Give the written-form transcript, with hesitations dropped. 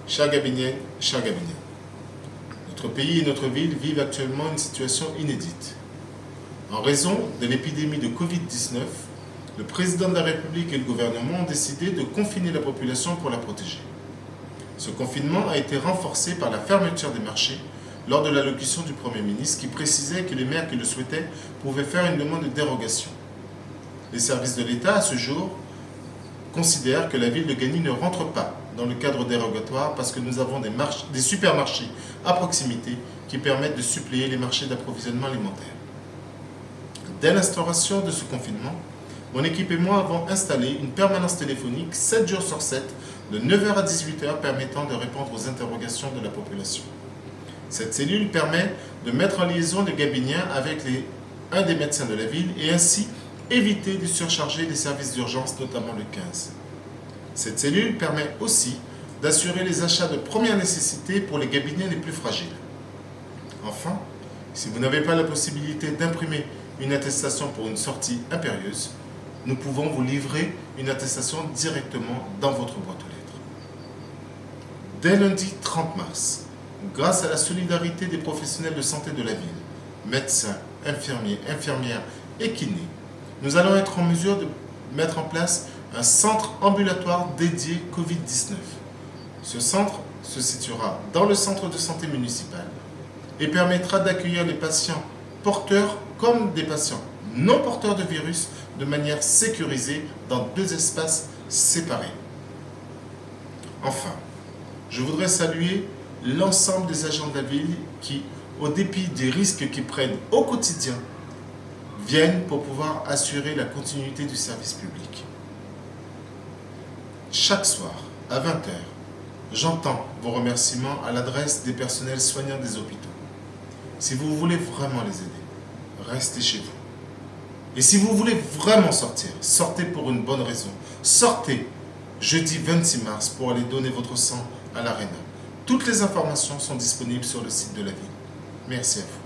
Chers Gabiniennes, chers Gabiniens, notre pays et notre ville vivent actuellement une situation inédite. En raison de l'épidémie de Covid-19, le président de la République et le gouvernement ont décidé de confiner la population pour la protéger. Ce confinement a été renforcé par la fermeture des marchés lors de l'allocution du Premier ministre qui précisait que les maires qui le souhaitaient pouvaient faire une demande de dérogation. Les services de l'État, à ce jour, considèrent que la ville de Gagny ne rentre pas dans le cadre dérogatoire parce que nous avons des supermarchés à proximité qui permettent de suppléer les marchés d'approvisionnement alimentaire. Dès l'instauration de ce confinement, mon équipe et moi avons installé une permanence téléphonique 7 jours sur 7, de 9h à 18h, permettant de répondre aux interrogations de la population. Cette cellule permet de mettre en liaison les Gabiniens avec un des médecins de la ville et ainsi éviter de surcharger les services d'urgence, notamment le 15. Cette cellule permet aussi d'assurer les achats de première nécessité pour les Gabiniens les plus fragiles. Enfin, si vous n'avez pas la possibilité d'imprimer une attestation pour une sortie impérieuse, nous pouvons vous livrer une attestation directement dans votre boîte aux lettres. Dès lundi 30 mars, grâce à la solidarité des professionnels de santé de la ville, médecins, infirmiers, infirmières et kinés, nous allons être en mesure de mettre en place un centre ambulatoire dédié Covid-19. Ce centre se situera dans le centre de santé municipal et permettra d'accueillir les patients porteurs comme des patients non porteurs de virus de manière sécurisée dans 2 espaces séparés. Enfin, je voudrais saluer l'ensemble des agents de la ville qui, au dépit des risques qu'ils prennent au quotidien, viennent pour pouvoir assurer la continuité du service public. Chaque soir, à 20h, j'entends vos remerciements à l'adresse des personnels soignants des hôpitaux. Si vous voulez vraiment les aider, restez chez vous. Et si vous voulez vraiment sortir, sortez pour une bonne raison. Sortez jeudi 26 mars pour aller donner votre sang à l'Arena. Toutes les informations sont disponibles sur le site de la ville. Merci à vous.